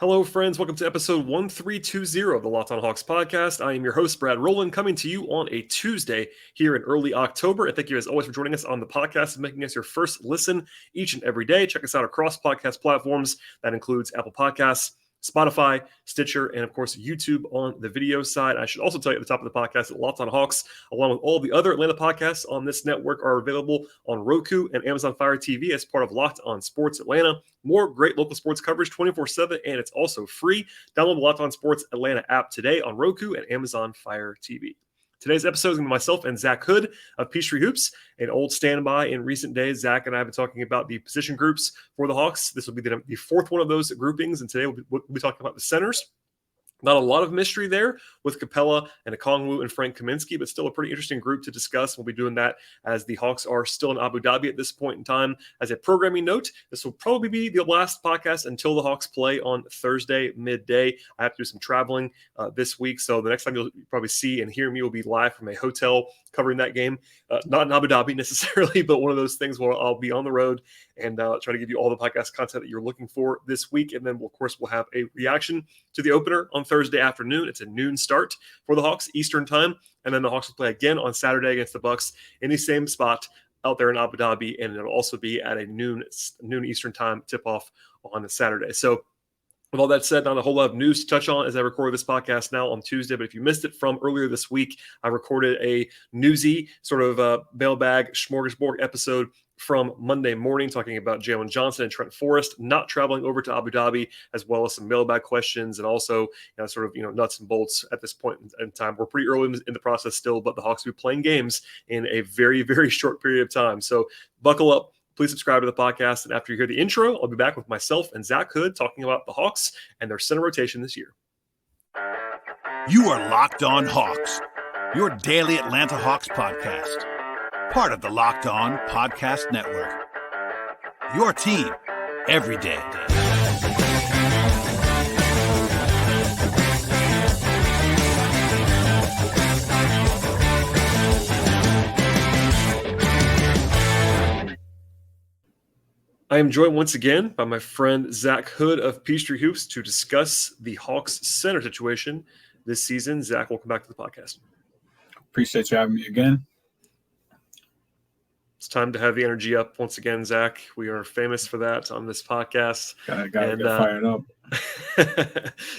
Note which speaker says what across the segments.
Speaker 1: Hello, friends. Welcome to episode 1320 of the Locked On Hawks podcast. I am your host, Brad Rowland, coming to you on a Tuesday here in early October. And thank you, as always, for joining us on the podcast and making us your first listen each and every day. Check us out across podcast platforms. That includes Apple Podcasts, Spotify, Stitcher, and of course, YouTube on the video side. I should also tell you at the top of the podcast that Locked On Hawks, along with all the other Atlanta podcasts on this network, are available on Roku and Amazon Fire TV as part of Locked On Sports Atlanta. More great local sports coverage 24/7, and it's also free. Download the Locked On Sports Atlanta app today on Roku and Amazon Fire TV. Today's episode is going to be myself and Zach Hood of Peachtree Hoops, an old standby in recent days. Zach and I have been talking about the position groups for the Hawks. This will be the fourth one of those groupings, and today we'll be talking about the centers. Not a lot of mystery there with Capela and Okongwu and Frank Kaminsky, but still a pretty interesting group to discuss. We'll be doing that as the Hawks are still in Abu Dhabi at this point in time. As a programming note, this will probably be the last podcast until the Hawks play on Thursday midday. I have to do some traveling this week, so the next time you'll probably see and hear me will be live from a hotel covering that game. Not in Abu Dhabi necessarily, but one of those things where I'll be on the road and try to give you all the podcast content that you're looking for this week. And then, of course, we'll have a reaction to the opener on Thursday afternoon. It's a noon start for the Hawks Eastern time. And then the Hawks will play again on Saturday against the Bucks in the same spot out there in Abu Dhabi. And it'll also be at a noon Eastern time tip-off on a Saturday. So with all that said, not a whole lot of news to touch on as I record this podcast now on Tuesday. But if you missed it from earlier this week, I recorded a newsy sort of mailbag smorgasbord episode from Monday morning talking about Jalen Johnson and Trent Forrest not traveling over to Abu Dhabi, as well as some mailbag questions and also nuts and bolts at this point in time. We're pretty early in the process still, but the Hawks will be playing games in a very, very short period of time. So buckle up. Please subscribe to the podcast. And after you hear the intro, I'll be back with myself and Zach Hood talking about the Hawks and their center rotation this year.
Speaker 2: You are Locked On Hawks, your daily Atlanta Hawks podcast. Part of the Locked On Podcast Network. Your team every day.
Speaker 1: I am joined once again by my friend Zach Hood of Peachtree Hoops to discuss the Hawks center situation this season. Zach, welcome back to the podcast.
Speaker 3: Appreciate you having me again.
Speaker 1: It's time to have the energy up once again, Zach. We are famous for that on this podcast.
Speaker 3: Gotta get fired up.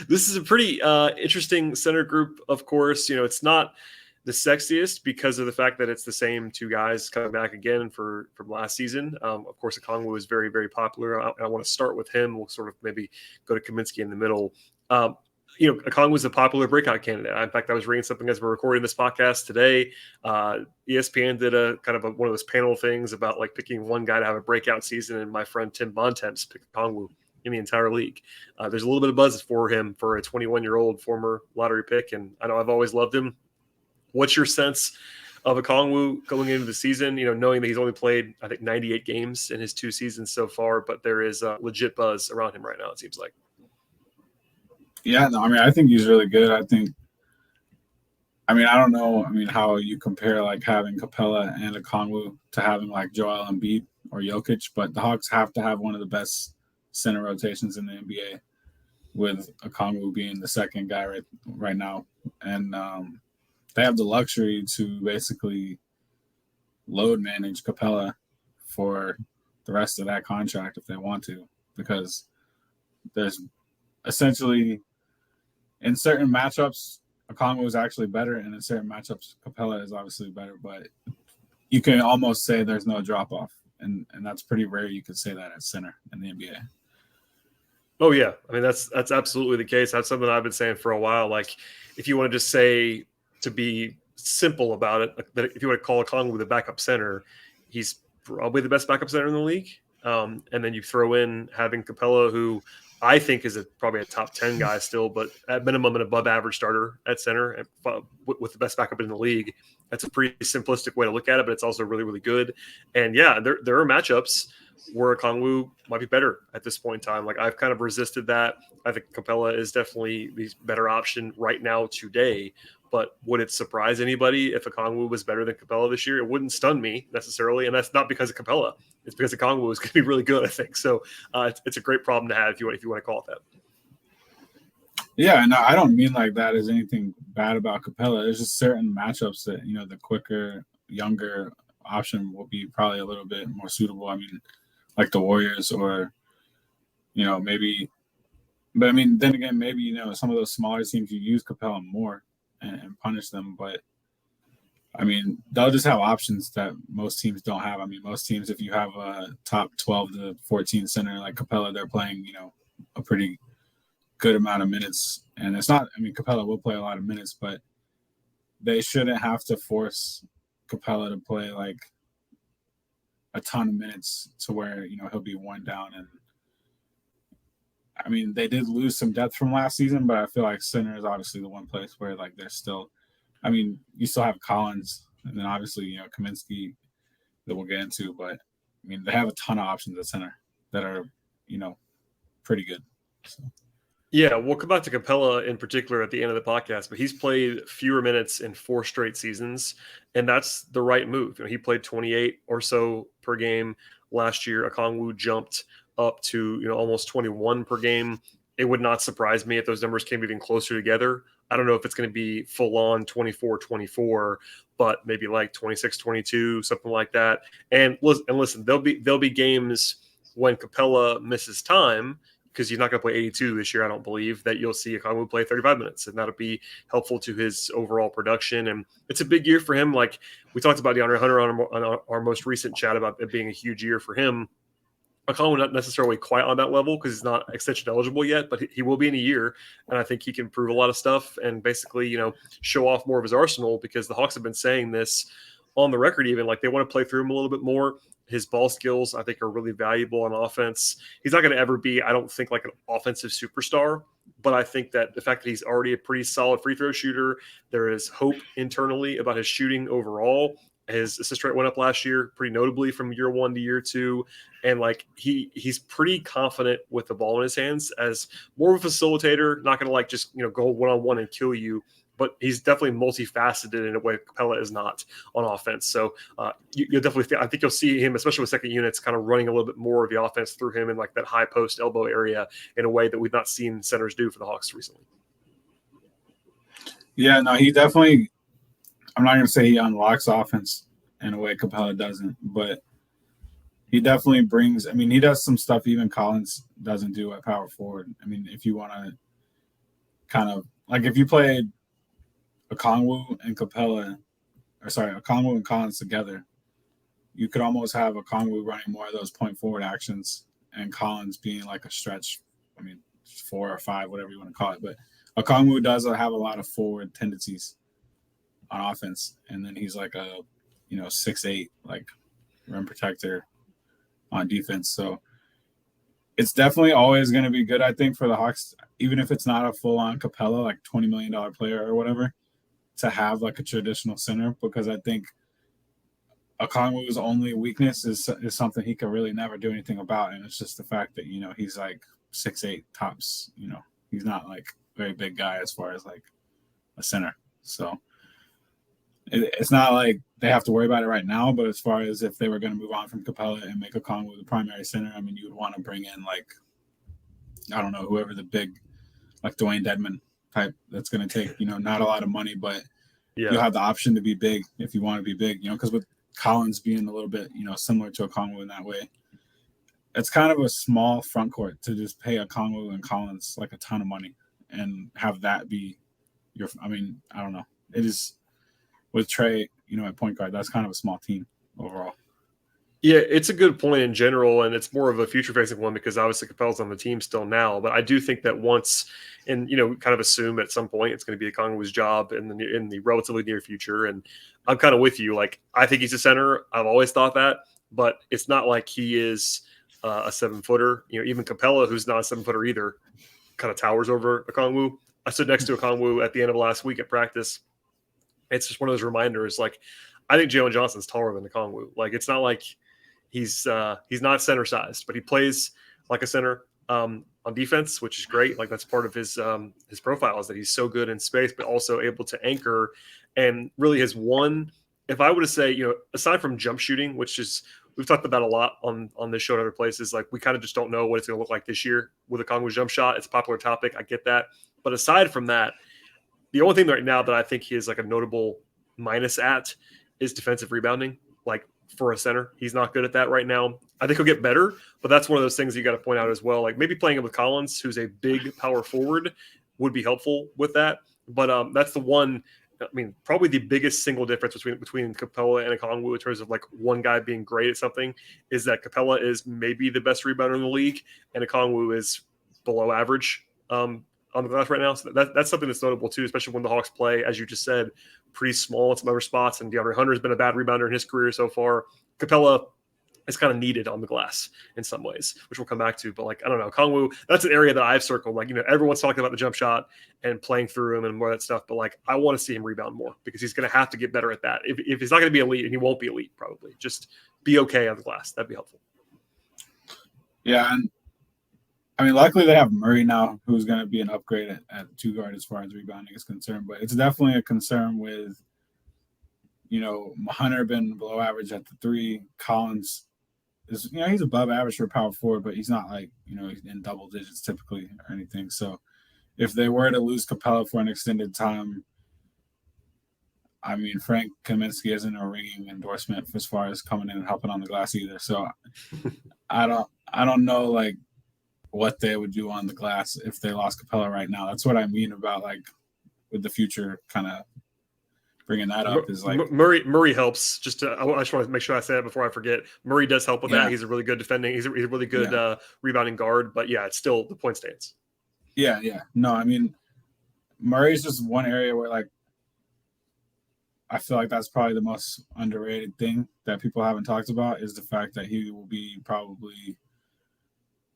Speaker 1: This is a pretty interesting center group, of course. You know, it's not the sexiest because of the fact that it's the same two guys coming back again from last season. Of course, Okongwu is very, very popular. I want to start with him. We'll sort of maybe go to Kaminsky in the middle. Okongwu is a popular breakout candidate. In fact, I was reading something as we're recording this podcast today. ESPN did a kind of one of those panel things about like picking one guy to have a breakout season, and my friend Tim Bontemps picked Okongwu in the entire league. There's a little bit of buzz for him for a 21-year-old former lottery pick, and I know I've always loved him. What's your sense of Okongwu going into the season, knowing that he's only played, I think, 98 games in his 2 seasons so far, but there is a legit buzz around him right now, it seems like.
Speaker 3: Yeah, no, I think he's really good. I don't know, how you compare like having Capela and Okongwu to having like Joel Embiid or Jokic, but the Hawks have to have one of the best center rotations in the NBA, with Okongwu being the second guy right now. And they have the luxury to basically load manage Capela for the rest of that contract if they want to, because there's essentially in certain matchups, Okongwu is actually better, and in certain matchups, Capela is obviously better, but you can almost say there's no drop-off, and that's pretty rare you could say that at center in the NBA.
Speaker 1: Oh, yeah. That's absolutely the case. That's something I've been saying for a while. Like, if you want to just say, to be simple about it, that if you want to call Okongwu the backup center, he's probably the best backup center in the league. And then you throw in having Capela, who I think is probably a top 10 guy still, but at minimum an above average starter at center with the best backup in the league. That's a pretty simplistic way to look at it, but it's also really, really good. And yeah, there are matchups where Okongwu might be better at this point in time. Like, I've kind of resisted that. I think Capela is definitely the better option right now today. But would it surprise anybody if Okongwu was better than Capela this year? It wouldn't stun me necessarily, and that's not because of Capela. It's because Okongwu is going to be really good, I think. So it's a great problem to have if you want to call it that.
Speaker 3: Yeah, no, I don't mean like that as anything bad about Capela. There's just certain matchups that, the quicker, younger option will be probably a little bit more suitable. I mean, like the Warriors or, maybe. But I mean, then again, maybe, some of those smaller teams you use Capela more and punish them. But I mean, they'll just have options that most teams don't have. I mean, most teams, if you have a top 12 to 14 center like Capela, they're playing, a pretty good amount of minutes. And it's not, I mean, Capela will play a lot of minutes, but they shouldn't have to force Capela to play like a ton of minutes to where, he'll be worn down. And I mean, they did lose some depth from last season, but I feel like center is obviously the one place where like they're still, I mean, you still have Collins and then obviously, Kaminsky that we'll get into, but I mean, they have a ton of options at center that are, pretty good. So.
Speaker 1: Yeah, we'll come back to Capela in particular at the end of the podcast, but he's played fewer minutes in 4 straight seasons, and that's the right move. He played 28 or so per game last year. Okongwu jumped up to almost 21 per game. It would not surprise me if those numbers came even closer together. I don't know if it's going to be full on 24-24, but maybe like 26-22, something like that. And listen, there'll be games when Capela misses time, because he's not going to play 82 this year, I don't believe, that you'll see Okongwu play 35 minutes, and that'll be helpful to his overall production. And it's a big year for him. Like we talked about DeAndre Hunter on our most recent chat about it being a huge year for him. Okongwu not necessarily quite on that level because he's not extension eligible yet, but he will be in a year, and I think he can prove a lot of stuff and basically, show off more of his arsenal, because the Hawks have been saying this on the record, even like they want to play through him a little bit more. His ball skills, I think, are really valuable on offense. He's not going to ever be, I don't think, like an offensive superstar, but I think that the fact that he's already a pretty solid free throw shooter, there is hope internally about his shooting overall. His assist rate went up last year pretty notably from year 1 to year 2. And like he's pretty confident with the ball in his hands as more of a facilitator, not going to like just, go one-on-one and kill you. But he's definitely multifaceted in a way Capela is not on offense. So you'll definitely, I think you'll see him, especially with second units, kind of running a little bit more of the offense through him in like that high post elbow area in a way that we've not seen centers do for the Hawks recently.
Speaker 3: Yeah, no, he definitely, I'm not going to say he unlocks offense in a way Capela doesn't, but he definitely brings, I mean, he does some stuff even Collins doesn't do at power forward. I mean, if you want to kind of, like if you played Okongwu and Okongwu and Collins together, you could almost have Okongwu running more of those point forward actions and Collins being like a stretch, 4 or 5, whatever you want to call it. But Okongwu does have a lot of forward tendencies on offense, and then he's like a 6'8", like rim protector on defense. So it's definitely always going to be good, I think, for the Hawks, even if it's not a full-on Capela, like $20 million player or whatever, to have like a traditional center, because I think Okongwu's only weakness is something he could really never do anything about, and it's just the fact that he's like 6'8" tops. He's not like a very big guy as far as like a center. So it's not like they have to worry about it right now. But as far as if they were going to move on from Capela and make Okongwu the primary center, I mean, you would want to bring in like, I don't know, whoever the big, like Dwayne Dedman type that's going to take, not a lot of money, but you'll have the option to be big if you want to be big, because with Collins being a little bit, similar to Okongwu in that way, it's kind of a small front court to just pay Okongwu and Collins like a ton of money and have that be your, I don't know. It is with Trey, at point guard, that's kind of a small team overall.
Speaker 1: Yeah, it's a good point in general, and it's more of a future-facing one because obviously Capela's on the team still now. But I do think that once, and kind of assume at some point it's going to be Okongwu's job in the relatively near future. And I'm kind of with you. Like I think he's a center. I've always thought that, but it's not like he is a 7-footer. Even Capela, who's not a 7-footer either, kind of towers over Okongwu. I stood next to Okongwu at the end of last week at practice. It's just one of those reminders. Like I think Jalen Johnson's taller than Okongwu. Like it's not like he's not center sized, but he plays like a center on defense, which is great. Like that's part of his profile is that he's so good in space, but also able to anchor. And really his one, if I were to say, aside from jump shooting, which is we've talked about a lot on this show and other places, like we kind of just don't know what it's going to look like this year with Okongwu's jump shot. It's a popular topic. I get that. But aside from that, the only thing right now that I think he is like a notable minus at is defensive rebounding. Like for a center, he's not good at that right now. I think he'll get better, but that's one of those things you got to point out as well. Like maybe playing him with Collins, who's a big power forward, would be helpful with that. But that's the one. I mean, probably the biggest single difference between Capela and Okongwu in terms of like one guy being great at something is that Capela is maybe the best rebounder in the league, and Okongwu is below average on the glass right now. So that's something that's notable too, especially when the Hawks play, as you just said, pretty small in some other spots. And DeAndre Hunter has been a bad rebounder in his career so far. Capela is kind of needed on the glass in some ways, which we'll come back to. But like, I don't know, Okongwu, that's an area that I've circled. Like, everyone's talking about the jump shot and playing through him and more of that stuff. But like, I want to see him rebound more because he's going to have to get better at that. If he's not going to be elite, and he won't be elite, probably just be okay on the glass. That'd be helpful.
Speaker 3: Yeah. And I mean, luckily they have Murray now, who's going to be an upgrade at two guard as far as rebounding is concerned. But it's definitely a concern with, Hunter been below average at the three. Collins is, he's above average for power forward, but he's not like, he's in double digits typically or anything. So if they were to lose Capela for an extended time, I mean, Frank Kaminsky isn't a ringing endorsement as far as coming in and helping on the glass either. So I don't know like what they would do on the glass if they lost Capela right now. That's what I mean about like with the future kind of bringing that up is like
Speaker 1: Murray helps. I just want to make sure I say that before I forget. Murray does help with that. He's a really good defending. He's a really good rebounding guard. But yeah, it's still the point stands.
Speaker 3: Yeah. No, I mean, Murray's just one area where like I feel like that's probably the most underrated thing that people haven't talked about is the fact that he will be probably.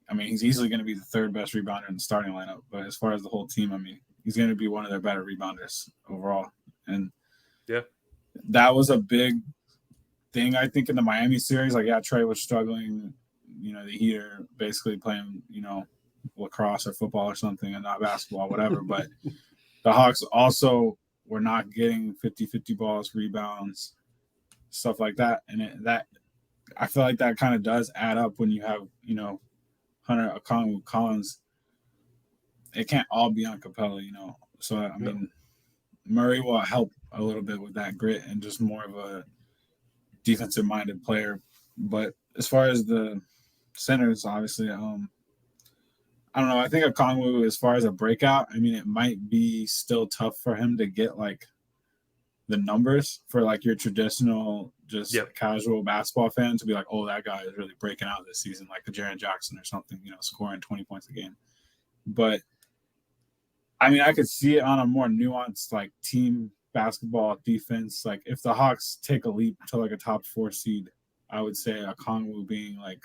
Speaker 3: I mean, he's easily going to be the third best rebounder in the starting lineup. But as far as the whole team, I mean, he's going to be one of their better rebounders overall. And that was a big thing, I think, in the Miami series. Like, Trey was struggling. The Heat are basically playing, lacrosse or football or something and not basketball, whatever. But the Hawks also were not getting 50-50 balls, rebounds, stuff like that. And I feel like that kind of does add up when you have, Hunter, Okongwu, Collins. It can't all be on Capela, So, I mean, Murray will help a little bit with that grit and just more of a defensive-minded player. But as far as the centers, obviously, I don't know. I think Okongwu, as far as a breakout, I mean, it might be still tough for him to get, like, the numbers for, like, your traditional just casual basketball fan to be like, oh, that guy is really breaking out this season, like a Jaren Jackson or something, scoring 20 points a game. But, I mean, I could see it on a more nuanced, like, team basketball defense. Like, if the Hawks take a leap to, like, a top 4 seed, I would say Okongwu being, like,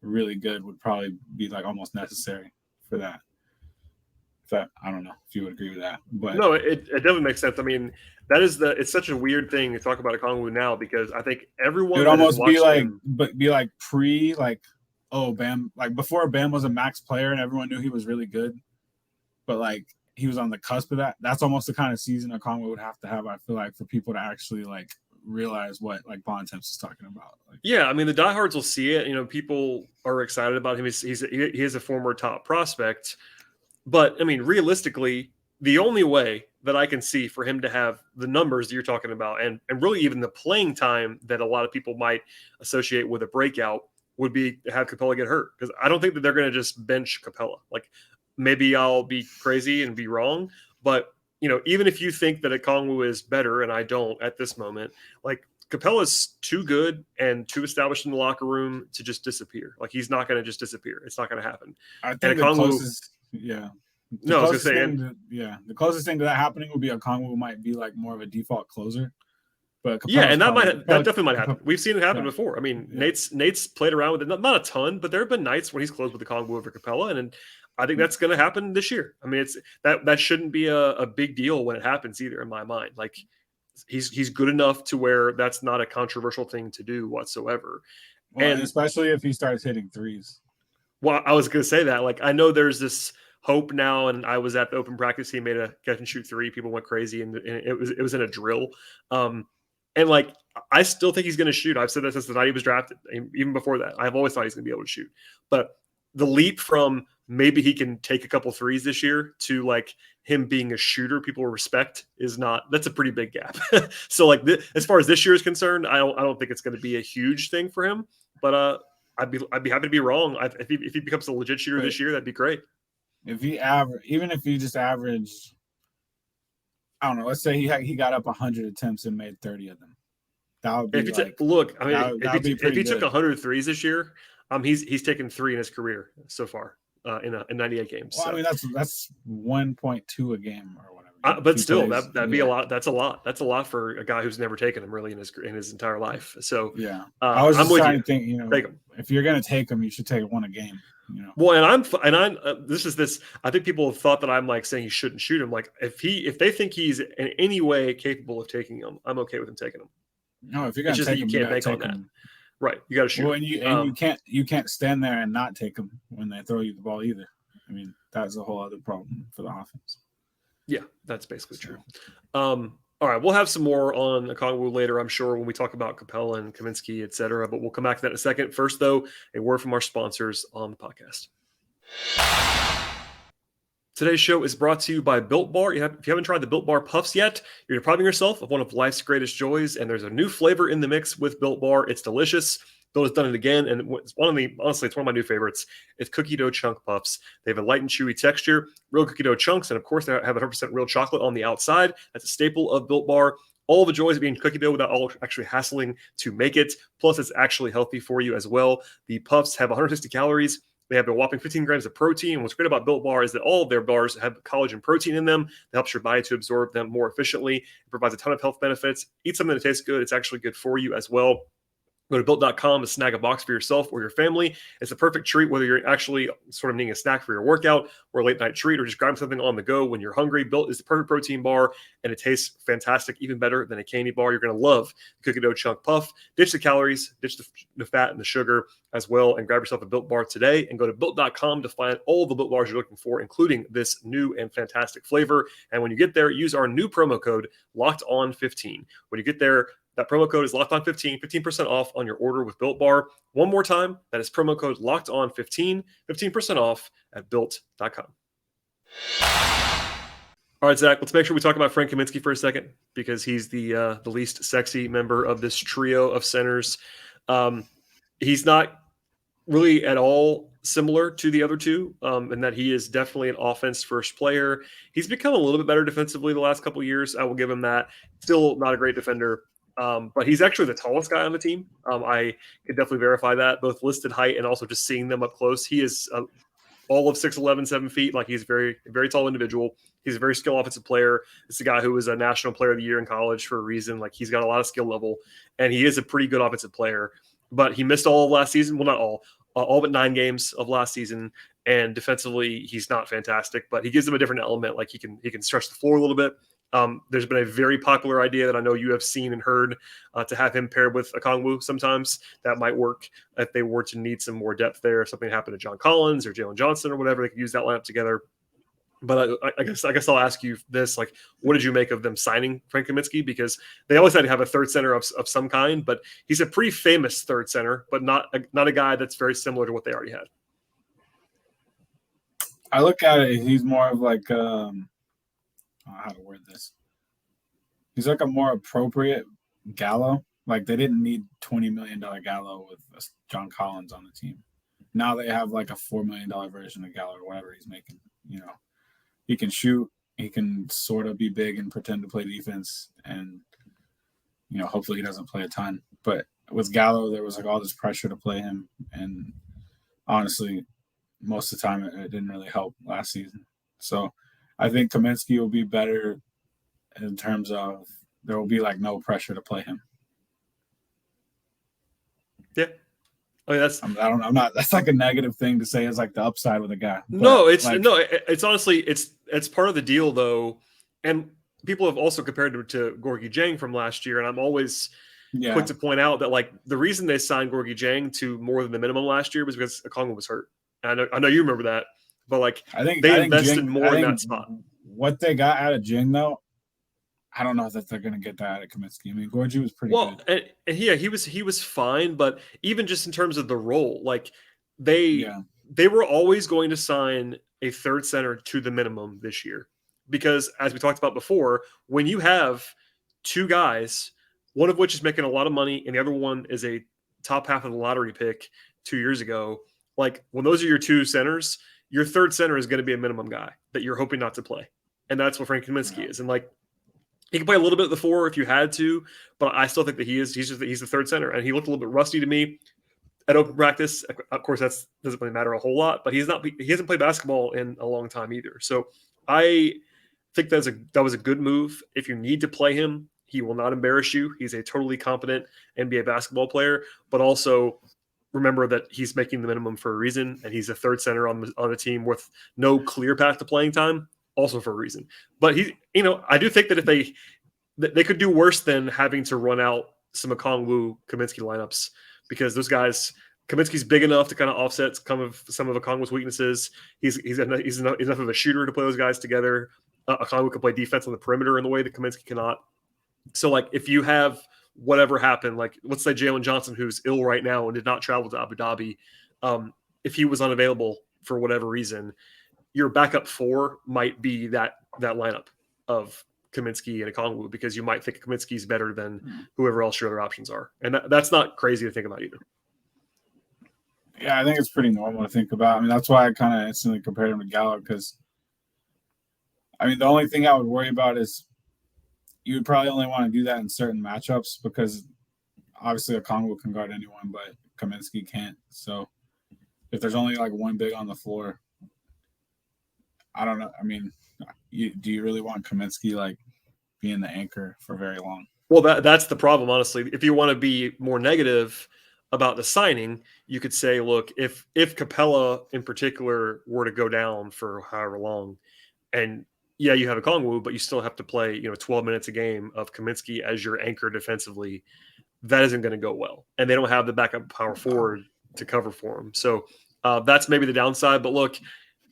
Speaker 3: really good would probably be, like, almost necessary for that. I don't know if you would agree with that. But
Speaker 1: no, it definitely makes sense. I mean, it's such a weird thing to talk about Okongwu now because I think everyone
Speaker 3: it would almost be like
Speaker 1: him,
Speaker 3: Bam, like before Bam was a max player and everyone knew he was really good, but like he was on the cusp of that. That's almost the kind of season Okongwu would have to have, I feel like, for people to actually like realize what like Bontemps is talking about. Like,
Speaker 1: yeah, I mean the diehards will see it. People are excited about him. He is a former top prospect. But, I mean, realistically, the only way that I can see for him to have the numbers that you're talking about and really even the playing time that a lot of people might associate with a breakout would be to have Capela get hurt. Because I don't think that they're going to just bench Capela. Like, maybe I'll be crazy and be wrong. But, even if you think that Okongwu is better, and I don't at this moment, like, Capela's too good and too established in the locker room to just disappear. Like, he's not going to just disappear. It's not going to happen.
Speaker 3: I think the closest – yeah. The closest thing to that happening would be Okongwu might be like more of a default closer. But
Speaker 1: and that definitely might happen. We've seen it happen before. I mean, Nate's played around with it, not a ton, but there have been nights when he's closed with Okongwu over Capela, and I think that's going to happen this year. I mean, it's that shouldn't be a big deal when it happens either, in my mind. Like he's good enough to where that's not a controversial thing to do whatsoever.
Speaker 3: Well, and especially if he starts hitting threes.
Speaker 1: Well, I was going to say that. Like, I know there's this hope now, and I was at the open practice. He made a catch and shoot 3. People went crazy, and it was in a drill. And like, I still think he's going to shoot. I've said that since the night he was drafted. Even before that, I've always thought he's going to be able to shoot. But the leap from maybe he can take a couple threes this year to like him being a shooter people respect that's a pretty big gap. So like as far as this year is concerned, I don't think it's going to be a huge thing for him, but I'd be happy to be wrong. If he becomes a legit shooter this year, that'd be great.
Speaker 3: If he even if he just averaged, I don't know, let's say he got up 100 attempts and made 30 of them. That would be
Speaker 1: if he took 100 threes this year, he's taken 3 in his career so far in 98 games.
Speaker 3: Well,
Speaker 1: so.
Speaker 3: I mean that's 1.2 a game or whatever.
Speaker 1: But still, that'd be a lot. That's a lot. That's a lot for a guy who's never taken them really in his entire life. So
Speaker 3: yeah, I was just trying to think. You know,
Speaker 1: take him.
Speaker 3: If you're gonna take him, you should take one a game. You know.
Speaker 1: Well, this. I think people have thought that I'm like saying he shouldn't shoot him. Like if they think he's in any way capable of taking him, I'm okay with him taking him.
Speaker 3: No, if you're gonna take him,
Speaker 1: you can't make on that. Right, you got to shoot.
Speaker 3: Well, and you can't stand there and not take them when they throw you the ball either. I mean, that's a whole other problem for the offense.
Speaker 1: Yeah, that's basically true. All right, we'll have some more on Okongwu later, I'm sure, when we talk about Capela and Kaminsky, et cetera. But we'll come back to that in a second. First, though, a word from our sponsors on the podcast. Today's show is brought to you by Built Bar. If you haven't tried the Built Bar Puffs yet, you're depriving yourself of one of life's greatest joys, and there's a new flavor in the mix with Built Bar. It's delicious. Bill has done it again, and it's one of my new favorites. It's cookie dough chunk puffs. They have a light and chewy texture, real cookie dough chunks, and of course, they have 100% real chocolate on the outside. That's a staple of Built Bar. All the joys of being cookie dough without actually hassling to make it. Plus, it's actually healthy for you as well. The puffs have 160 calories. They have a whopping 15 grams of protein. And what's great about Built Bar is that all of their bars have collagen protein in them. That helps your body to absorb them more efficiently. It provides a ton of health benefits. Eat something that tastes good. It's actually good for you as well. Go to Built.com to snag a box for yourself or your family. It's a perfect treat, whether you're actually sort of needing a snack for your workout or a late night treat, or just grab something on the go when you're hungry. Built is the perfect protein bar, and it tastes fantastic, even better than a candy bar. You're going to love the cookie dough chunk puff. Ditch the calories, ditch the fat and the sugar as well, and grab yourself a Built Bar today. And go to Built.com to find all the Built Bars you're looking for, including this new and fantastic flavor. And when you get there, use our new promo code LOCKEDON15. When you get there, that promo code is LOCKEDON15, 15% off on your order with Built Bar. One more time, that is promo code LOCKEDON15, 15% off at Built.com. All right, Zach, let's make sure we talk about Frank Kaminsky for a second, because he's the least sexy member of this trio of centers. He's not really at all similar to the other two, in that he is definitely an offense-first player. He's become a little bit better defensively the last couple of years. I will give him that. Still not a great defender. But he's actually the tallest guy on the team. I can definitely verify that, both listed height and also just seeing them up close. He is all of 6'11", 7 feet. Like, he's a very, very tall individual. He's a very skilled offensive player. It's a guy who was a National Player of the Year in college for a reason. Like, he's got a lot of skill level, and he is a pretty good offensive player. But he missed all of last season. Well, not all but 9 games of last season. And defensively, he's not fantastic, but he gives them a different element. Like, he can stretch the floor a little bit. There's been a very popular idea that I know you have seen and heard to have him paired with Okongwu sometimes. That might work if they were to need some more depth there. If something happened to John Collins or Jalen Johnson or whatever, they could use that lineup together. But I guess I'll ask you this: like, what did you make of them signing Frank Kaminsky? Because they always had to have a third center of some kind, but he's a pretty famous third center, but not a guy that's very similar to what they already had.
Speaker 3: I look at it; he's more of like how to word this. He's like a more appropriate Gallo. Like, they didn't need $20 million Gallo with John Collins on the team. Now they have like a $4 million version of Gallo or whatever he's making. You know, he can shoot. He can sort of be big and pretend to play defense, and you know, hopefully he doesn't play a ton. But with Gallo, there was like all this pressure to play him, and honestly, most of the time it didn't really help last season. So I think Kaminsky will be better in terms of there will be like no pressure to play him.
Speaker 1: Yeah. I mean,
Speaker 3: I'm not. That's like a negative thing to say as like the upside with a guy.
Speaker 1: No, it's honestly, it's part of the deal though. And people have also compared him to Gorgui Dieng from last year. And I'm always quick to point out that like the reason they signed Gorgui Dieng to more than the minimum last year was because Okongwu was hurt. And I know you remember that, but like I think invested more in that spot.
Speaker 3: What they got out of Dieng though, I don't know that they're going to get that out of Kaminsky. I mean, Gorgui was pretty good.
Speaker 1: And yeah, he was fine, but even just in terms of the role, like they they were always going to sign a third center to the minimum this year. Because as we talked about before, when you have two guys, one of which is making a lot of money and the other one is a top half of the lottery pick 2 years ago, like when those are your two centers, your third center is going to be a minimum guy that you're hoping not to play. And that's what Frank Kaminsky is. And like, he can play a little bit of the four if you had to, but I still think that he's the third center. And he looked a little bit rusty to me at open practice. Of course, that doesn't really matter a whole lot, but he hasn't played basketball in a long time either. So I think that was a good move. If you need to play him, he will not embarrass you. He's a totally competent NBA basketball player, but also remember that he's making the minimum for a reason, and he's a third center on a team with no clear path to playing time, also for a reason. But I do think that if they could do worse than having to run out some Okongwu Kaminsky lineups, because those guys, Kaminsky's big enough to kind of offset some of Okongwu's weaknesses. He's enough of a shooter to play those guys together. Okongwu can play defense on the perimeter in the way that Kaminsky cannot. So, like, if you have whatever happened, like, let's say Jalen Johnson, who's ill right now and did not travel to Abu Dhabi, if he was unavailable for whatever reason, your backup four might be that lineup of Kaminsky and Okongwu, because you might think Kaminsky's better than whoever else your other options are. And that's not crazy to think about either.
Speaker 3: Yeah, I think it's pretty normal to think about. I mean, that's why I kind of instantly compared him to Gallo, because, I mean, the only thing I would worry about is you would probably only want to do that in certain matchups, because obviously Okongwu can guard anyone, but Kaminsky can't. So if there's only like one big on the floor, I don't know. I mean, do you really want Kaminsky like being the anchor for very long?
Speaker 1: Well, that's the problem, honestly. If you want to be more negative about the signing, you could say, look, if Capela in particular were to go down for however long, and yeah, you have Okongwu, but you still have to play 12 minutes a game of Kaminsky as your anchor defensively, that isn't going to go well. And they don't have the backup power forward to cover for him. So that's maybe the downside. But look,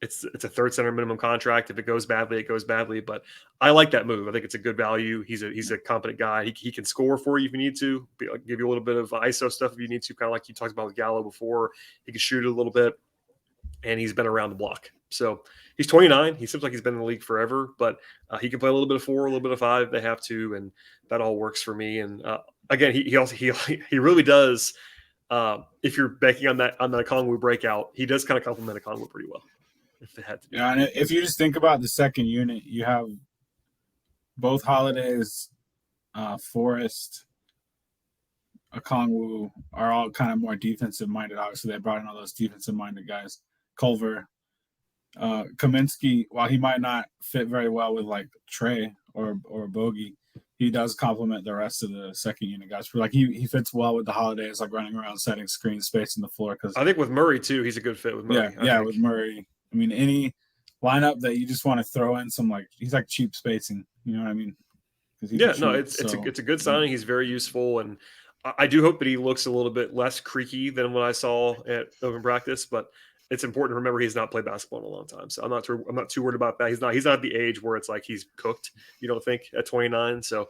Speaker 1: it's a third center minimum contract. If it goes badly, it goes badly. But I like that move. I think it's a good value. He's a competent guy. He can score for you if you need to. Give you a little bit of ISO stuff if you need to, kind of like you talked about with Gallo before. He can shoot it a little bit, and he's been around the block. So he's 29. He seems like he's been in the league forever, but he can play a little bit of 4, a little bit of 5. They have to, and that all works for me. And again, he really does. If you're banking on the Okongwu breakout, he does kind of complement Okongwu pretty well. If they had to do.
Speaker 3: Yeah, and if you just think about the second unit, you have both Holidays, Forrest, Okongwu are all kind of more defensive minded. Obviously, they brought in all those defensive minded guys. Culver, Kaminsky, while he might not fit very well with like Trey or Bogey, he does complement the rest of the second unit guys. Like he fits well with the Holidays, like running around, setting screens, spacing the floor. Because
Speaker 1: I think with Murray too, he's a good fit with Murray.
Speaker 3: Yeah, with Murray. I mean, any lineup that you just want to throw in some, like, he's like cheap spacing. You know what I mean?
Speaker 1: It's a good signing. He's very useful, and I do hope that he looks a little bit less creaky than what I saw at open practice. But it's important to remember he's not played basketball in a long time, so I'm not too worried about that. He's not at the age where it's like he's cooked. You don't think at 29? So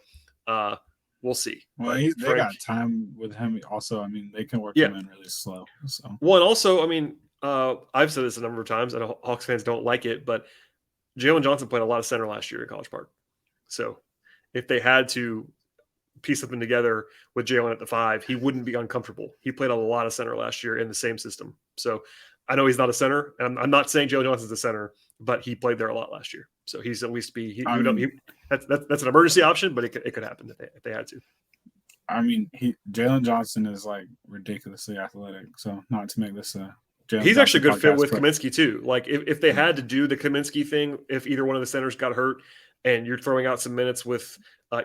Speaker 1: we'll see.
Speaker 3: Well, they got time with him. Also, I mean, they can work him in really slow. So
Speaker 1: well, and also, I mean, I've said this a number of times, and Hawks fans don't like it, but Jalen Johnson played a lot of center last year at College Park. So if they had to piece something together with Jalen at the 5, he wouldn't be uncomfortable. He played a lot of center last year in the same system. So I know he's not a center, and I'm not saying Jalen Johnson's a center, but he played there a lot last year. So he's at least that's an emergency option, but it could happen if they had to.
Speaker 3: I mean, Jalen Johnson is like ridiculously athletic. So not to make this a
Speaker 1: he's actually a good fit with Kaminsky too. Like if they had to do the Kaminsky thing, if either one of the centers got hurt and you're throwing out some minutes with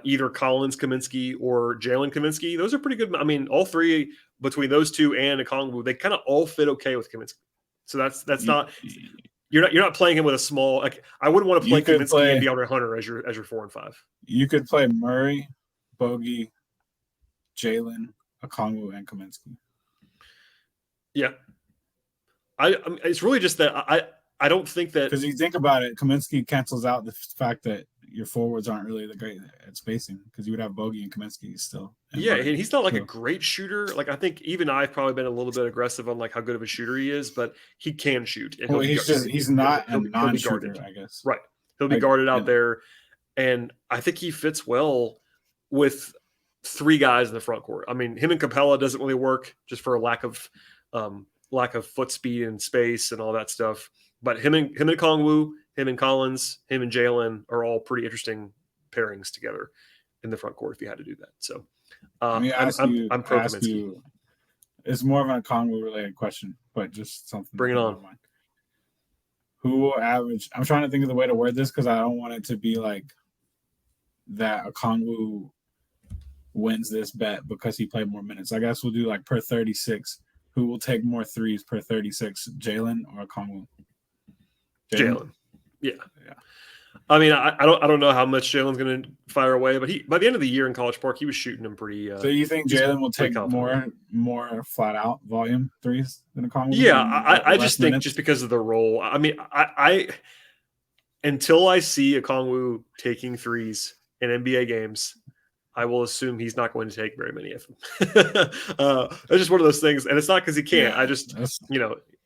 Speaker 1: either Collins Kaminsky or Jalen Kaminsky, those are pretty good. I mean, all three between those two and Okongwu, they kind of all fit okay with Kaminsky. So that's not you're not playing him with a small. Like I wouldn't want to play Kaminsky and DeAndre Hunter as your 4 and 5.
Speaker 3: You could play Murray, Bogey, Jalen, Okongwu, and Kaminsky.
Speaker 1: Yeah. It's really just that I don't think that,
Speaker 3: because you think about it, Kaminsky cancels out the fact that your forwards aren't really the great at spacing because you would have Bogey and Kaminsky still. And
Speaker 1: Yeah, and he's not like a great shooter. Like I think even I've probably been a little bit aggressive on like how good of a shooter he is, but he can shoot. And
Speaker 3: he's not a non-shooter, I guess.
Speaker 1: Right. He'll be guarded out there. And I think he fits well with three guys in the front court. I mean, him and Capela doesn't really work just for a lack of foot speed and space and all that stuff. But him and Okongwu, him and Collins, him and Jalen are all pretty interesting pairings together in the front court if you had to do that. So I'm pro Kaminsky.
Speaker 3: It's more of an Okongwu related question, but just something.
Speaker 1: Bring it on.
Speaker 3: Who will average? I'm trying to think of the way to word this because I don't want it to be like that Okongwu wins this bet because he played more minutes. I guess we'll do like per 36. Who will take more threes per 36, Jalen or Okongwu?
Speaker 1: Jalen. Yeah. I mean, I don't know how much Jalen's going to fire away, but by the end of the year in College Park, he was shooting them pretty.
Speaker 3: So you think Jalen will take more flat out volume threes than Okongwu?
Speaker 1: Yeah, I just think just because of the role. I mean, I until I see Okongwu taking threes in NBA games, I will assume he's not going to take very many of them. It's just one of those things, and it's not because he can't. I just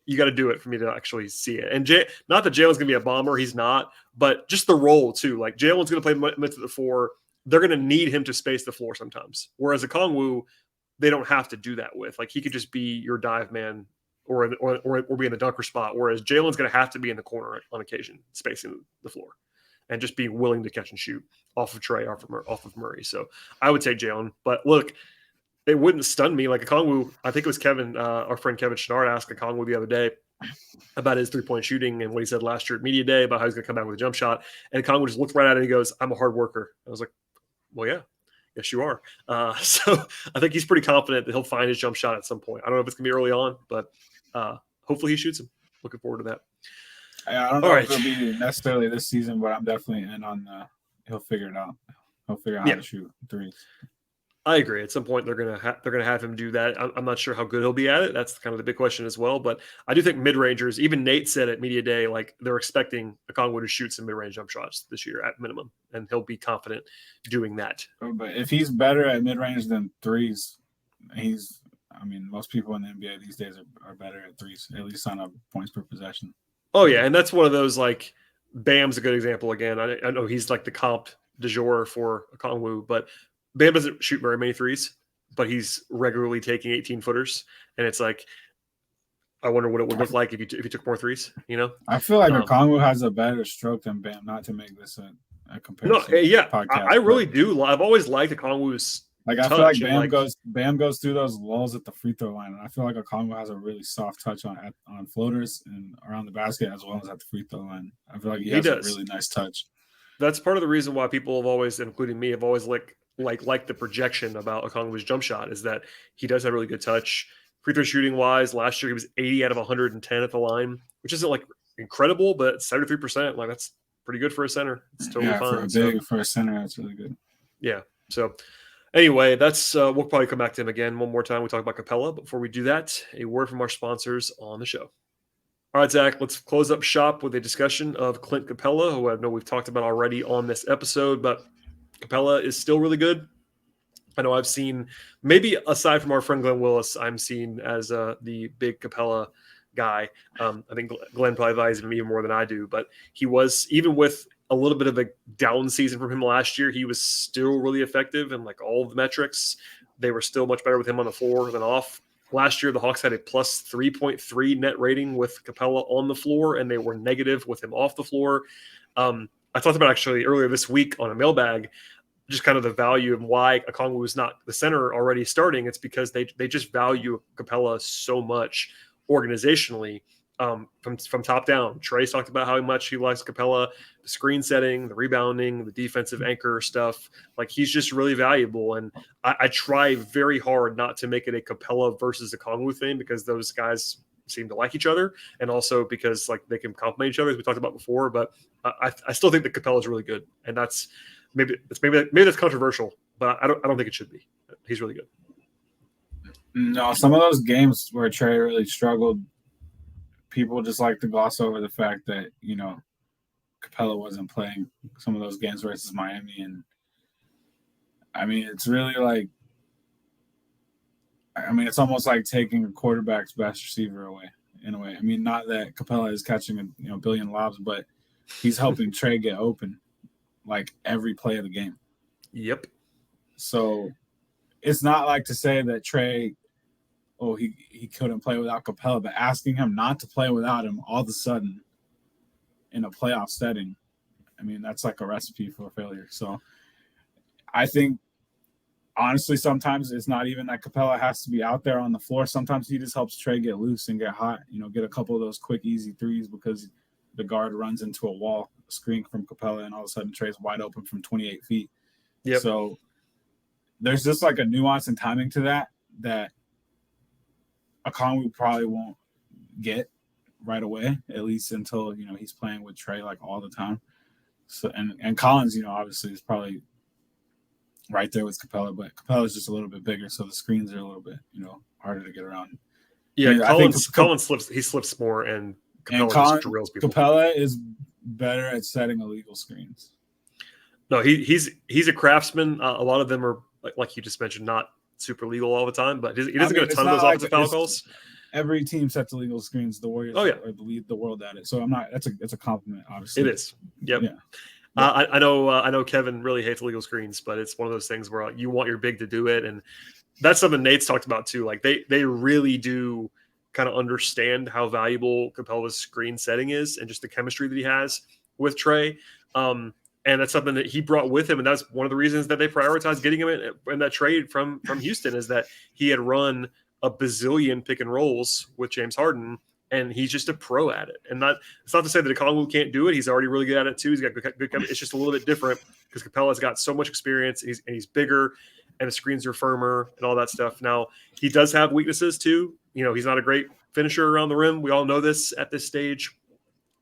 Speaker 1: you got to do it for me to actually see it. And not that Jalen's going to be a bomber. He's not. But just the role, too. Like, Jalen's going to play minutes at the four. They're going to need him to space the floor sometimes. Whereas Okongwu, they don't have to do that with. Like, he could just be your dive man or be in the dunker spot. Whereas Jalen's going to have to be in the corner on occasion, spacing the floor. And just being willing to catch and shoot off of Trey, off of Murray. So I would take Jalen. But, look, it wouldn't stun me. Like Okongwu, I think it was Kevin, our friend Kevin Chenard asked Okongwu the other day about his three-point shooting and what he said last year at Media Day about how he's going to come back with a jump shot. And Okongwu just looked right at it and he goes, "I'm a hard worker." I was like, well, yeah, yes, you are. So I think he's pretty confident that he'll find his jump shot at some point. I don't know if it's going to be early on, but hopefully he shoots him. Looking forward to that.
Speaker 3: I don't know if it'll be necessarily this season, but I'm definitely in on he'll figure it out. He'll figure out how to shoot threes.
Speaker 1: I agree. At some point, they're gonna have him do that. I'm not sure how good he'll be at it. That's kind of the big question as well. But I do think mid-rangers. Even Nate said at Media Day, like they're expecting Okongwu to shoot some mid-range jump shots this year at minimum, and he'll be confident doing that.
Speaker 3: But if he's better at mid-range than threes, most people in the NBA these days are better at threes, at least on a points per possession.
Speaker 1: Oh yeah, and that's one of those like Bam's a good example. Again, I know he's like the comp du jour for Okongwu, but Bam doesn't shoot very many threes, but he's regularly taking 18-footers. And it's like, I wonder what it would look like if you took more threes, you know?
Speaker 3: I feel like Okongwu has a better stroke than Bam, not to make this a comparison.
Speaker 1: No, yeah, I really do. I've always liked Okongwu's
Speaker 3: I feel like Bam goes through those lulls at the free throw line. And I feel like Okongwu has a really soft touch on floaters and around the basket as well as at the free throw line. I feel like he has a really nice touch.
Speaker 1: That's part of the reason why people have always, including me, have always like the projection about Okongwu's jump shot is that he does have really good touch. Free throw shooting wise, last year he was 80 out of 110 at the line, which isn't like incredible, but 73%, like that's pretty good for a center. It's totally fine.
Speaker 3: For a center, that's really good.
Speaker 1: Yeah. So anyway, that's we'll probably come back to him again one more time. We talk about Capela. Before we do that, a word from our sponsors on the show. All right, Zach, let's close up shop with a discussion of Clint Capela, who I know we've talked about already on this episode, but Capela is still really good. I know I've seen, maybe aside from our friend Glenn Willis, I'm seen as the big Capela guy. I think Glenn probably values him even more than I do, but he was, even with a little bit of a down season from him last year, he was still really effective in like all of the metrics. They were still much better with him on the floor than off. Last year, the Hawks had a plus 3.3 net rating with Capela on the floor, and they were negative with him off the floor. I talked about actually earlier this week on a mailbag, just kind of the value of why Okongwu is not the center already starting. It's because they just value Capela so much organizationally from top down. Trey's talked about how much he likes Capela, the screen setting, the rebounding, the defensive anchor stuff. Like he's just really valuable. And I try very hard not to make it a Capela versus Okongwu thing because those guys seem to like each other, and also because like they can complement each other as we talked about before. But I still think that Capela is really good, and that's maybe that's controversial, but I don't think it should be. He's really good.
Speaker 3: No, some of those games where Trey really struggled, people just like to gloss over the fact that Capela wasn't playing some of those games versus Miami. And I mean, it's really like, it's almost like taking a quarterback's best receiver away in a way. I mean, not that Capela is catching a billion lobs, but he's helping Trey get open like every play of the game.
Speaker 1: Yep.
Speaker 3: So it's not like to say that Trey, he couldn't play without Capela, but asking him not to play without him all of a sudden in a playoff setting, I mean, that's like a recipe for failure. So I think, honestly, sometimes it's not even that Capela has to be out there on the floor. Sometimes he just helps Trey get loose and get hot, get a couple of those quick, easy threes because the guard runs into a wall, a screen from Capela, and all of a sudden Trey's wide open from 28 feet.
Speaker 1: Yep.
Speaker 3: So there's just like a nuance and timing to that Okongwu probably won't get right away, at least until, he's playing with Trey like all the time. So and Collins, obviously is probably right there with Capela, but Capela is just a little bit bigger, so the screens are a little bit, harder to get around.
Speaker 1: Yeah, Collins slips more, and Capela just drills people.
Speaker 3: Capela is better at setting illegal screens.
Speaker 1: No, he's a craftsman. A lot of them are like you just mentioned, not super legal all the time, but he doesn't get a ton of those offensive foul calls.
Speaker 3: Every team sets illegal screens. The Warriors lead the world at it. So I'm not. That's a compliment, obviously.
Speaker 1: It is. Yep. Yeah. I know Kevin really hates illegal screens, but it's one of those things where you want your big to do it, and that's something Nate's talked about too. Like they really do kind of understand how valuable Capela's screen setting is, and just the chemistry that he has with Trey. And that's something that he brought with him, and that's one of the reasons that they prioritized getting him in that trade from Houston, is that he had run a bazillion pick and rolls with James Harden, and he's just a pro at it. And it's not to say that Okongwu can't do it. He's already really good at it too. He's got good. It's just a little bit different because Capela's got so much experience, and he's bigger, and the screens are firmer and all that stuff. Now he does have weaknesses too. He's not a great finisher around the rim. We all know this at this stage.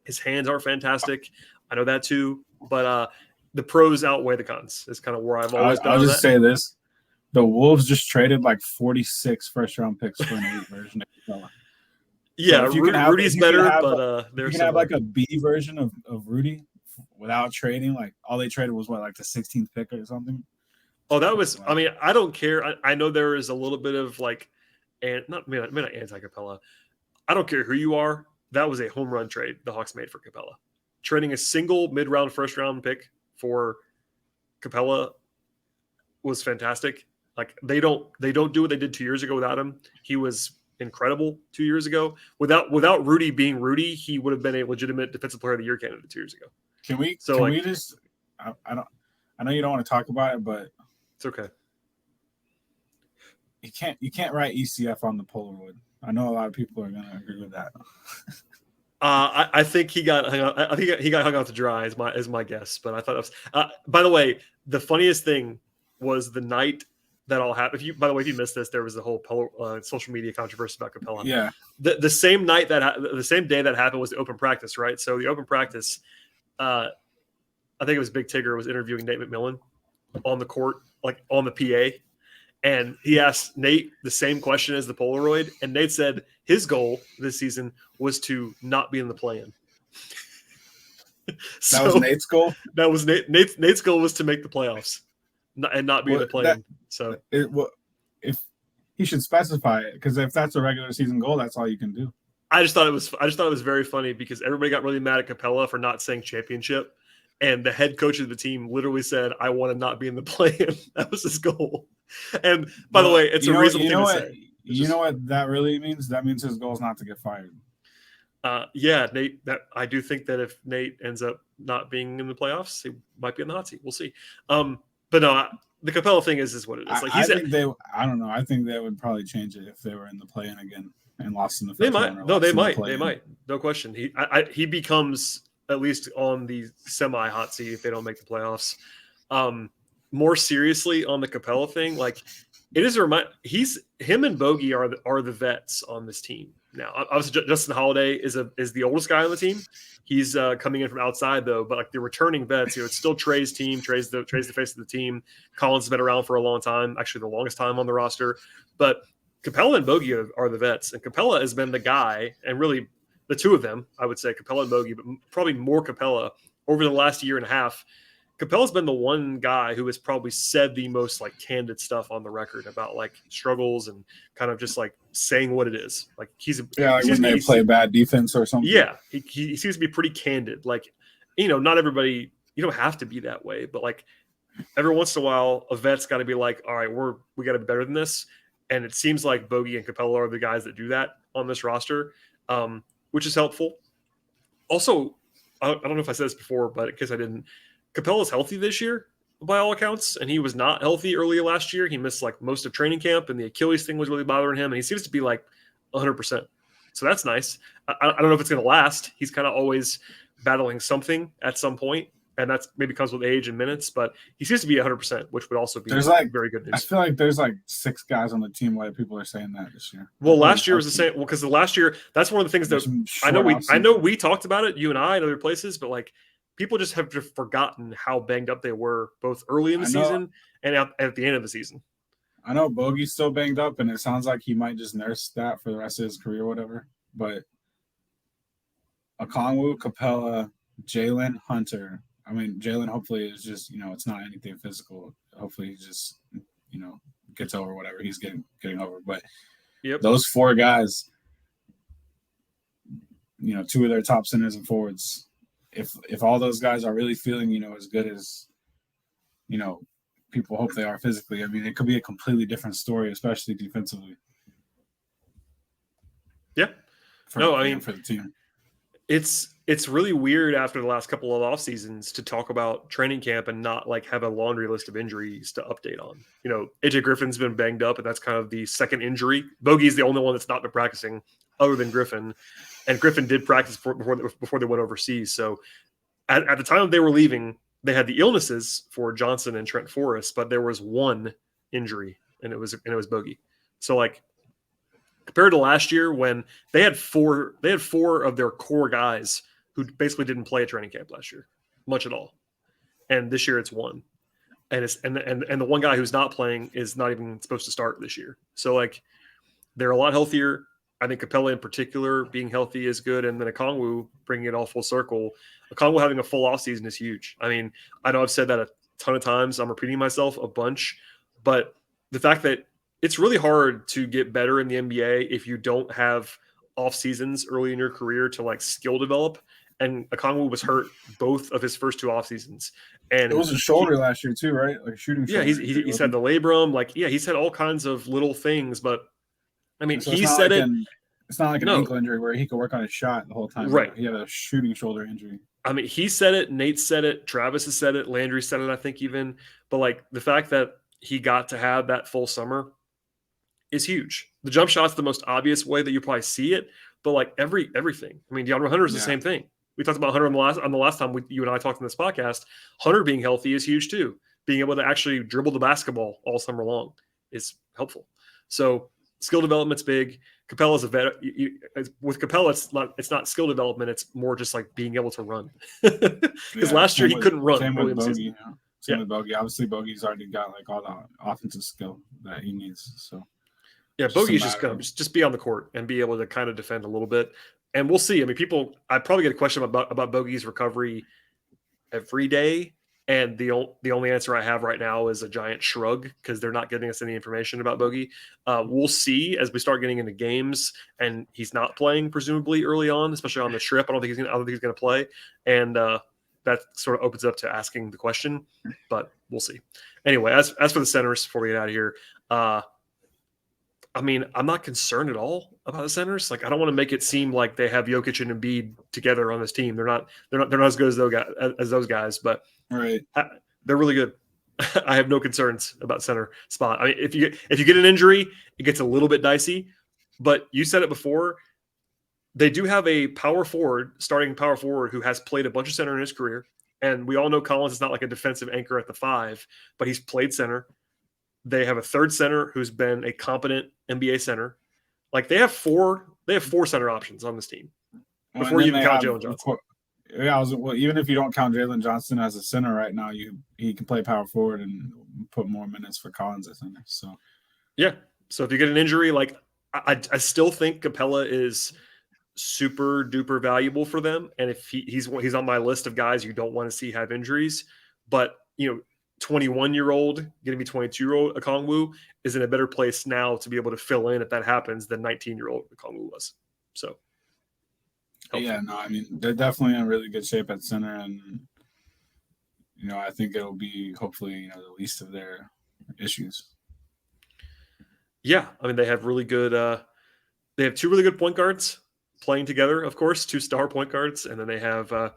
Speaker 1: His hands aren't fantastic. I know that too. But the pros outweigh the cons. Is kind of where I've always been.
Speaker 3: I'll just say this: the Wolves just traded like 46 first-round picks for an elite version of Capela.
Speaker 1: Yeah, so Rudy's better, but
Speaker 3: you can have like a B version of Rudy without trading. Like all they traded was like the 16th pick or something.
Speaker 1: Oh, that was. I mean, I don't care. I know there is a little bit of like, and not anti-Capela. I don't care who you are. That was a home run trade the Hawks made for Capela. Trading a single mid-round first-round pick for Capela was fantastic. Like they don't do what they did 2 years ago without him. He was incredible 2 years ago. Without Rudy being Rudy, he would have been a legitimate defensive player of the year candidate 2 years ago.
Speaker 3: Can we just? I know you don't want to talk about it, but
Speaker 1: it's okay.
Speaker 3: You can't write ECF on the Polaroid. I know a lot of people are going to agree with that.
Speaker 1: I think he got hung out. I think he got hung out to dry is my guess. But I thought that was. By the way, the funniest thing was the night that all happened. If you missed this, there was the whole social media controversy about Capela.
Speaker 3: Yeah.
Speaker 1: The same night the same day that happened was the open practice, right? So the open practice, I think it was Big Tigger was interviewing Nate McMillan on the court, like on the PA. And he asked Nate the same question as the Polaroid. And Nate said his goal this season was to not be in the play-in.
Speaker 3: That was Nate's goal?
Speaker 1: That was Nate's goal was to make the playoffs and not be in the play-in. So
Speaker 3: if he should specify it, because if that's a regular season goal, that's all you can do.
Speaker 1: I just thought it was very funny because everybody got really mad at Capela for not saying championship. And the head coach of the team literally said, I want to not be in the play-in. That was his goal. And by the way, it's a reasonable thing to say.
Speaker 3: You know what that really means? That means his goal is not to get fired.
Speaker 1: Yeah, Nate. I do think that if Nate ends up not being in the playoffs, he might be in the hot seat. We'll see. But no, the Capela thing is what it is. Like
Speaker 3: I don't know. I think they would probably change it if they were in the play-in again and lost in the first
Speaker 1: They might.
Speaker 3: round.
Speaker 1: No, they might. They might. No question. He becomes at least on the semi-hot seat if they don't make the playoffs. More seriously on the Capela thing, like it is him and Bogey are the vets on this team now. Obviously, Justin Holiday is the oldest guy on the team. He's coming in from outside though, but like the returning vets, it's still Trey's team. Trey's the face of the team. Collins has been around for a long time, actually the longest time on the roster. But Capela and Bogey are the vets, and Capela has been the guy, and really the two of them, I would say Capela and Bogey, but probably more Capela over the last year and a half, Capela's been the one guy who has probably said the most like candid stuff on the record about like struggles and kind of just like saying what it is. Like
Speaker 3: like when they play bad defense or something.
Speaker 1: Yeah, he seems to be pretty candid. Like, not everybody, you don't have to be that way, but like every once in a while, a vet's got to be like, all right, we got to be better than this. And it seems like Bogey and Capela are the guys that do that on this roster, which is helpful. Also, I don't know if I said this before, but in case I didn't, Capela's healthy this year by all accounts, and he was not healthy earlier last year. He missed like most of training camp, and the Achilles thing was really bothering him, and he seems to be like 100%. So that's nice. I don't know if it's going to last. He's kind of always battling something at some point, and that's maybe comes with age and minutes, but he seems to be 100%, which would also be very good news.
Speaker 3: I feel like there's like 6 guys on the team where people are saying that this year.
Speaker 1: Well, last year was the same. Well, because the last year, that's one of the things that I know we talked about it, you and I, in other places, but like people just have forgotten how banged up they were both early in the season and at the end of the season.
Speaker 3: I know Bogey's still banged up, and it sounds like he might just nurse that for the rest of his career or whatever. But Okongwu, Capela, Jalen, Hunter. I mean, Jalen hopefully is just, it's not anything physical. Hopefully he just, gets over whatever he's getting over. But those 4 guys, 2 of their top centers and forwards, if all those guys are really feeling, as good as, people hope they are physically, I mean, it could be a completely different story, especially defensively.
Speaker 1: Yeah.
Speaker 3: For the team.
Speaker 1: It's really weird after the last couple of off seasons to talk about training camp and not like have a laundry list of injuries to update on. AJ Griffin's been banged up, and that's kind of the second injury. Bogey's the only one that's not been practicing other than Griffin, and Griffin did practice before they went overseas. So at the time they were leaving, they had the illnesses for Johnson and Trent Forrest, but there was one injury, and it was Bogey. So like, compared to last year when they had four of their core guys who basically didn't play at training camp last year, much at all. And this year it's one. And and the one guy who's not playing is not even supposed to start this year. So like, they're a lot healthier. I think Capela in particular being healthy is good. And then Okongwu bringing it all full circle. Okongwu having a full offseason is huge. I mean, I know I've said that a ton of times. I'm repeating myself a bunch, but the fact that it's really hard to get better in the NBA if you don't have off seasons early in your career to like skill develop. And Okongwu was hurt both of his first 2 off seasons. And
Speaker 3: it was a shoulder last year too, right? Like a shooting shoulder.
Speaker 1: Yeah, he's had the labrum. Like, he's had all kinds of little things. But I mean, he said it.
Speaker 3: It's not like an ankle injury where he could work on his shot the whole time.
Speaker 1: Right.
Speaker 3: He had a shooting shoulder injury.
Speaker 1: I mean, he said it. Nate said it. Travis has said it. Landry said it, I think, even. But like, the fact that he got to have that full summer is huge. The jump shot's the most obvious way that you probably see it, but like everything. I mean, DeAndre Hunter is the same thing. We talked about Hunter on the last time you and I talked on this podcast. Hunter being healthy is huge too. Being able to actually dribble the basketball all summer long is helpful. So skill development's big. Capela's a vet. With Capela, it's not skill development. It's more just like being able to run. Because last year he couldn't run.
Speaker 3: Same with Bogey. Same with Bogey. Obviously, Bogey's already got like all the offensive skill that he needs. So.
Speaker 1: Yeah, Bogey's just going to just be on the court and be able to kind of defend a little bit. And we'll see. I mean, I probably get a question about Bogey's recovery every day. And the only answer I have right now is a giant shrug because they're not giving us any information about Bogey. We'll see as we start getting into games and he's not playing presumably early on, especially on the trip. I don't think he's going to play. And that sort of opens up to asking the question, but we'll see. Anyway, as for the centers before we get out of here, I mean, I'm not concerned at all about the centers. Like, I don't want to make it seem like they have Jokic and Embiid together on this team. They're not as good as those guys, but
Speaker 3: right,
Speaker 1: they're really good. I have no concerns about center spot. I mean, if you get an injury, it gets a little bit dicey. But you said it before. They do have a starting power forward who has played a bunch of center in his career, and we all know Collins is not like a defensive anchor at the 5, but he's played center. They have a third center who's been a competent NBA center. Like, they have four center options on this team before you even count Jalen Johnson.
Speaker 3: Even if you don't count Jalen Johnson as a center right now, he can play power forward and put more minutes for Collins at center. So
Speaker 1: yeah. So if you get an injury, like I still think Capela is super duper valuable for them. And if he's on my list of guys you don't want to see have injuries, but 21-year-old, going to be 22-year-old Okongwu is in a better place now to be able to fill in if that happens than 19-year-old Okongwu was. So, helpful.
Speaker 3: Yeah, no, I mean, they're definitely in really good shape at center, and I think it'll be hopefully the least of their issues.
Speaker 1: Yeah, I mean, they have really good. They have two really good point guards playing together, of course, two star point guards, and then they have a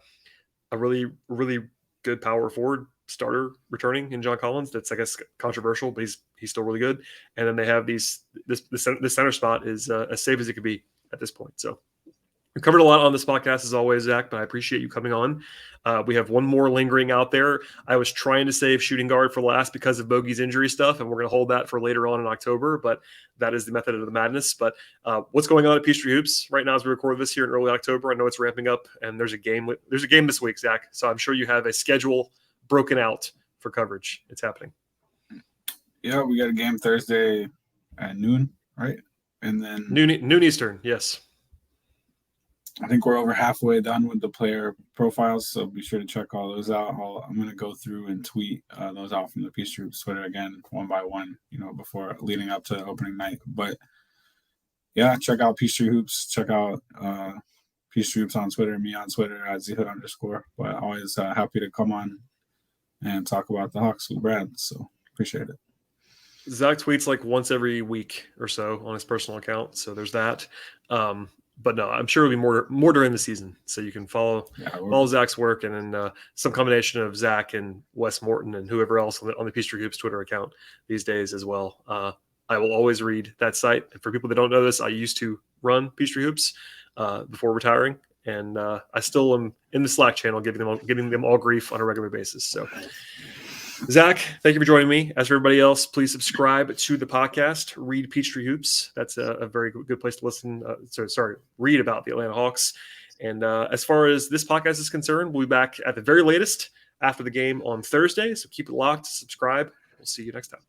Speaker 1: really, really good power forward starter returning in John Collins. That's, I guess, controversial, but he's still really good. And then they have this center spot is as safe as it could be at this point. So we covered a lot on this podcast as always, Zach, but I appreciate you coming on. We have one more lingering out there. I was trying to save shooting guard for last because of Bogey's injury stuff, and we're going to hold that for later on in October, but that is the method of the madness. But what's going on at Peachtree Hoops right now as we record this here in early October? I know it's ramping up, and there's a game this week, Zach, so I'm sure you have a schedule broken out for coverage. It's happening.
Speaker 3: Yeah, we got a game Thursday at noon, right? And then
Speaker 1: noon Eastern, yes.
Speaker 3: I think we're over halfway done with the player profiles, so be sure to check all those out. I'm going to go through and tweet those out from the Peachtree Hoops Twitter again, one by one, before leading up to opening night. But yeah, check out Peachtree Hoops. Check out Peachtree Hoops on Twitter, me on Twitter at @zhood_. But always happy to come on and talk about the Hawks with Brad. So appreciate it.
Speaker 1: Zach tweets like once every week or so on his personal account, so there's that. But no, I'm sure it'll be more during the season, so you can follow Zach's work, and then some combination of Zach and Wes Morton and whoever else on the Peachtree Hoops Twitter account these days as well. I will always read that site. And for people that don't know this, I used to run Peachtree Hoops before retiring, and I still am in the Slack channel giving them all grief on a regular basis. So, Zach, thank you for joining me. As for everybody else, please subscribe to the podcast. Read Peachtree Hoops. That's a very good place to listen. Read about the Atlanta Hawks. And as far as this podcast is concerned, we'll be back at the very latest after the game on Thursday. So keep it locked, subscribe. We'll see you next time.